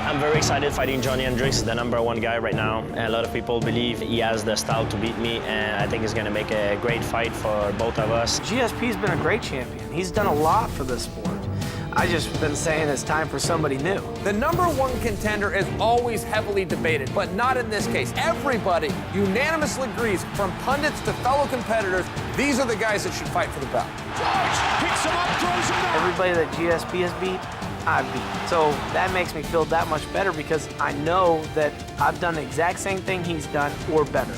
I'm very excited fighting Johny Hendricks. He's the #1 guy right now. And a lot of people believe he has the style to beat me, and I think it's gonna make a great fight for both of us. GSP's been a great champion. He's done a lot for this sport. I just been saying it's time for somebody new. The #1 contender is always heavily debated, but not in this case. Everybody unanimously agrees, from pundits to fellow competitors, these are the guys that should fight for the belt. George picks him up, throws him down. Everybody that GSP has beat, I've beat. So that makes me feel that much better because I know that I've done the exact same thing he's done or better.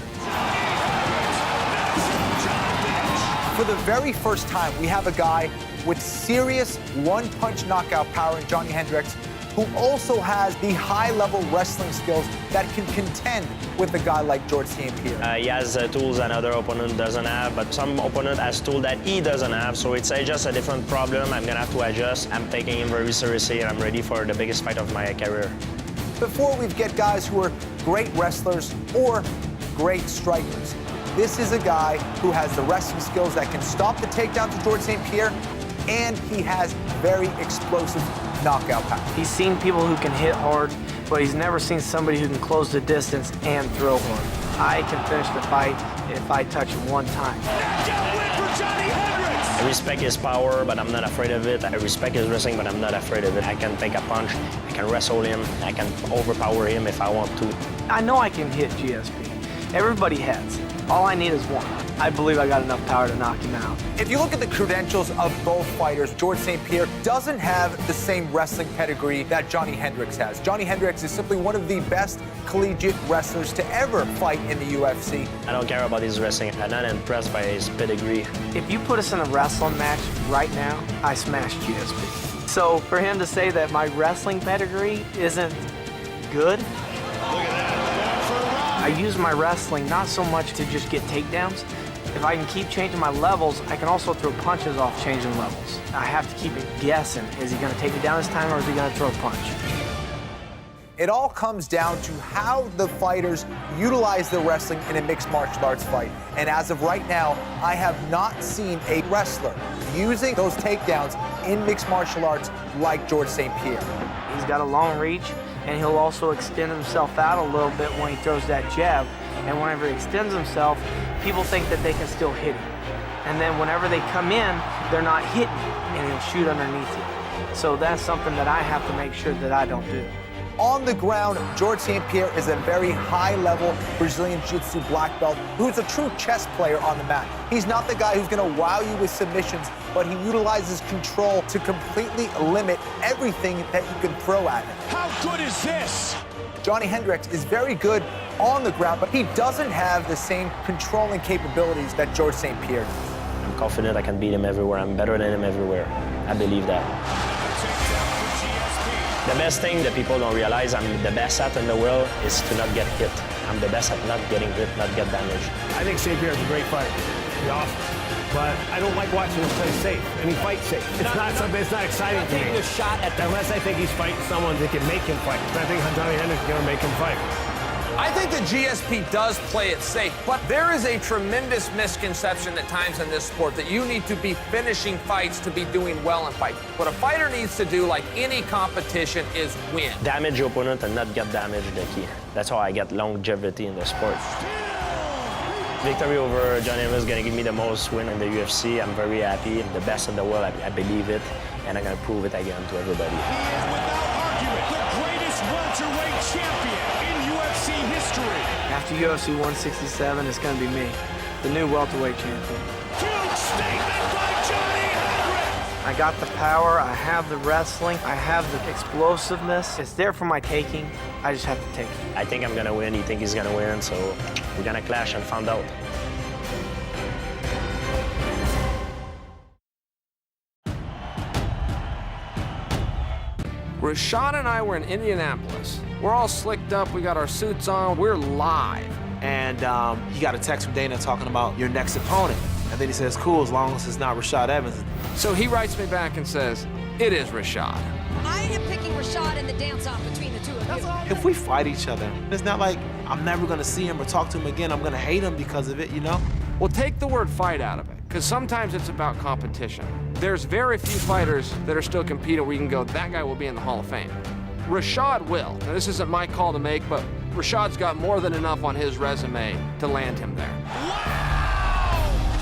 For the very first time, we have a guy with serious one-punch knockout power in Johny Hendricks, who also has the high-level wrestling skills that can contend with a guy like Georges St-Pierre. He has tools another opponent doesn't have, but some opponent has tools that he doesn't have, so it's just a different problem. I'm gonna have to adjust. I'm taking him very seriously, and I'm ready for the biggest fight of my career. Before we get guys who are great wrestlers or great strikers, this is a guy who has the wrestling skills that can stop the takedown to Georges St-Pierre, and he has very explosive knockout power. He's seen people who can hit hard, but he's never seen somebody who can close the distance and throw hard. I can finish the fight if I touch him one time. Knockout win for Johny Hendricks. I respect his power, but I'm not afraid of it. I respect his wrestling, but I'm not afraid of it. I can take a punch, I can wrestle him, I can overpower him if I want to. I know I can hit GSP. Everybody has. All I need is one. I believe I got enough power to knock him out. If you look at the credentials of both fighters, Georges St-Pierre doesn't have the same wrestling pedigree that Johny Hendricks has. Johny Hendricks is simply one of the best collegiate wrestlers to ever fight in the UFC. I don't care about his wrestling. I'm not impressed by his pedigree. If you put us in a wrestling match right now, I smash GSP. So for him to say that my wrestling pedigree isn't good, Look at that. I use my wrestling not so much to just get takedowns. If I can keep changing my levels, I can also throw punches off changing levels. I have to keep it guessing. Is he gonna take me down this time or is he gonna throw a punch? It all comes down to how the fighters utilize their wrestling in a mixed martial arts fight. And as of right now, I have not seen a wrestler using those takedowns in mixed martial arts like Georges St-Pierre. He's got a long reach, and he'll also extend himself out a little bit when he throws that jab. And whenever he extends himself, people think that they can still hit him. And then whenever they come in, they're not hitting, and he'll shoot underneath you. So that's something that I have to make sure that I don't do. On the ground, Georges St-Pierre is a very high-level Brazilian Jiu-Jitsu black belt who's a true chess player on the mat. He's not the guy who's going to wow you with submissions, but he utilizes control to completely limit everything that you can throw at him. How good is this? Johny Hendricks is very good on the ground, but he doesn't have the same controlling capabilities that Georges St-Pierre does. I'm confident I can beat him everywhere. I'm better than him everywhere. I believe that. The best thing that people don't realize I'm the best at in the world is to not get hit. I'm the best at not getting hit, not get damaged. I think St-Pierre is a great fighter. He's awesome. But I don't like watching him play safe, and he fights safe. It's not exciting to me. Taking a shot at the... Unless I think he's fighting someone that can make him fight. I think Johny Hendricks is going to make him fight. I think the GSP does play it safe, but there is a tremendous misconception at times in this sport that you need to be finishing fights to be doing well in fights. What a fighter needs to do, like any competition, is win. Damage your opponent and not get damaged the key. That's how I get longevity in the sport. Victory over Johny Hendricks is going to give me the most win in the UFC. I'm very happy. I'm the best in the world. I believe it, and I'm going to prove it again to everybody. He is, without argument, the greatest welterweight champion in UFC history. After UFC 167, it's going to be me, the new welterweight champion. Huge statement by Johny Hendricks. I got the power, I have the wrestling, I have the explosiveness. It's there for my taking. I just have to take it. I think I'm going to win. He thinks he's going to win, so we're going to clash and find out. Rashad and I were in Indianapolis. We're all slicked up, we got our suits on, we're live. And he got a text from Dana talking about your next opponent. And then he says, cool, as long as it's not Rashad Evans. So he writes me back and says, it is Rashad. I am picking Rashad in the dance-off between the two of you. If we fight each other, it's not like I'm never gonna see him or talk to him again. I'm gonna hate him because of it, you know? Well, take the word fight out of it, because sometimes it's about competition. There's very few fighters that are still competing where you can go, that guy will be in the Hall of Fame. Rashad will. Now, this isn't my call to make, but Rashad's got more than enough on his resume to land him there.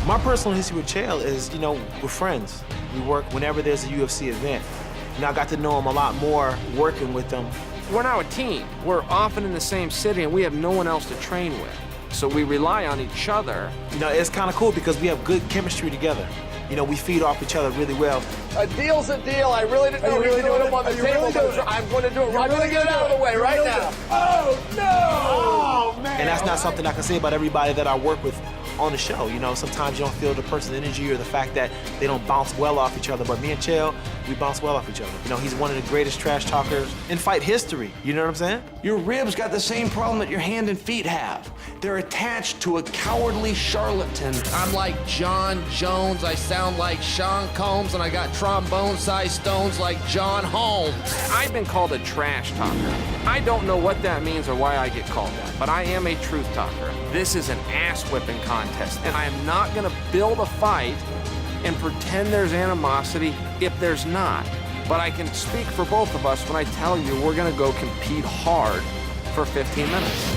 My personal history with Chael is, you know, we're friends. We work whenever there's a UFC event. You know, I got to know him a lot more working with him. We're now a team. We're often in the same city, and we have no one else to train with. So we rely on each other. You know, it's kind of cool because we have good chemistry together. You know, we feed off each other really well. A deal's a deal. I really didn't know you doing it on the table. I'm going to do it. I'm going to get it out of the way right now. Oh, no! Oh, man. And that's not something I can say about everybody that I work with on the show. You know, sometimes you don't feel the person's energy or the fact that they don't bounce well off each other. But me and Chael, we bounce well off each other. You know, he's one of the greatest trash talkers in fight history. You know what I'm saying? Your ribs got the same problem that your hand and feet have. They're attached to a cowardly charlatan. I'm like John Jones. I sound like Sean Combs, and I got trombone-sized stones like John Holmes. I've been called a trash talker. I don't know what that means or why I get called that, but I am a truth talker. This is an ass-whipping contest, and I am not gonna build a fight and pretend there's animosity if there's not. But I can speak for both of us when I tell you we're gonna go compete hard for 15 minutes.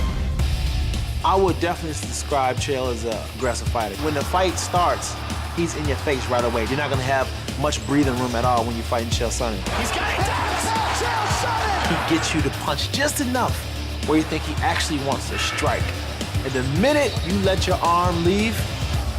I would definitely describe Chael as an aggressive fighter. When the fight starts, he's in your face right away. You're not gonna have much breathing room at all when you're fighting Chael Sonnen. He's got it down. Chael Sonnen! He gets you to punch just enough where you think he actually wants to strike. And the minute you let your arm leave,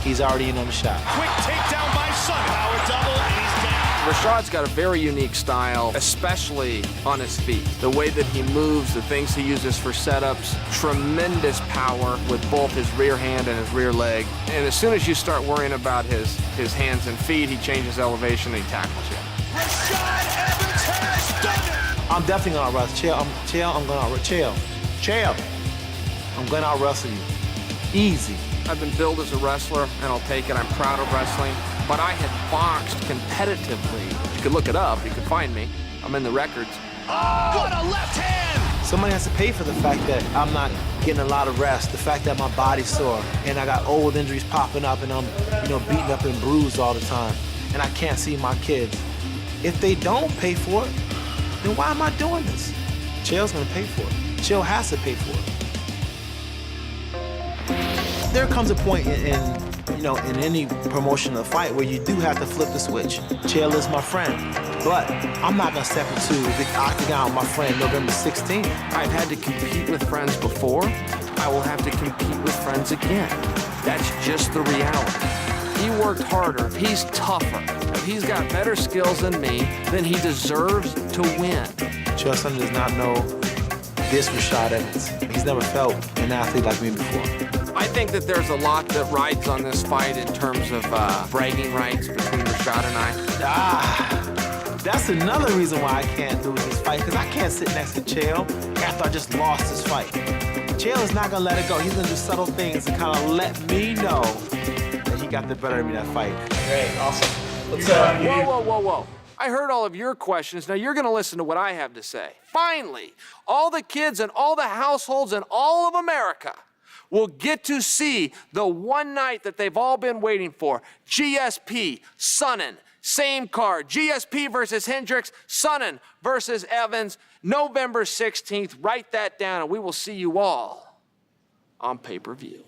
he's already in on the shot. Quick takedown by Sonnen. Power double, and he's down. Rashad's got a very unique style, especially on his feet. The way that he moves, the things he uses for setups, tremendous power with both his rear hand and his rear leg. And as soon as you start worrying about his hands and feet, he changes elevation and he tackles you. Rashad Evans has done it. I'm definitely gonna out-wrestle Chael. I'm gonna out-wrestle Chael. I'm gonna out-wrestle you. Easy. I've been billed as a wrestler, and I'll take it. I'm proud of wrestling. But I had boxed competitively. You could look it up. You could find me. I'm in the records. Oh, what a left hand! Somebody has to pay for the fact that I'm not getting a lot of rest, the fact that my body's sore, and I got old injuries popping up, and I'm, you know, beaten up and bruised all the time, and I can't see my kids. If they don't pay for it, then why am I doing this? Chael's gonna pay for it. Chael has to pay for it. There comes a point in any promotion of the fight where you do have to flip the switch. Chael is my friend, but I'm not gonna step into the octagon with my friend November 16th. I've had to compete with friends before. I will have to compete with friends again. That's just the reality. He worked harder. He's tougher. If he's got better skills than me, then he deserves to win. Chael Sonnen does not know this Rashad Evans. He's never felt an athlete like me before. I think that there's a lot that rides on this fight in terms of bragging rights between Rashad and I. That's another reason why I can't lose this fight, because I can't sit next to Chael after I just lost this fight. Chael is not gonna let it go. He's gonna do subtle things to kind of let me know that he got the better of me in that fight. Great, awesome. Let's Whoa. I heard all of your questions. Now you're gonna listen to what I have to say. Finally, all the kids and all the households in all of America will get to see the one night that they've all been waiting for. GSP, Sonnen, same card. GSP versus Hendricks, Sonnen versus Evans, November 16th. Write that down, and we will see you all on pay-per-view.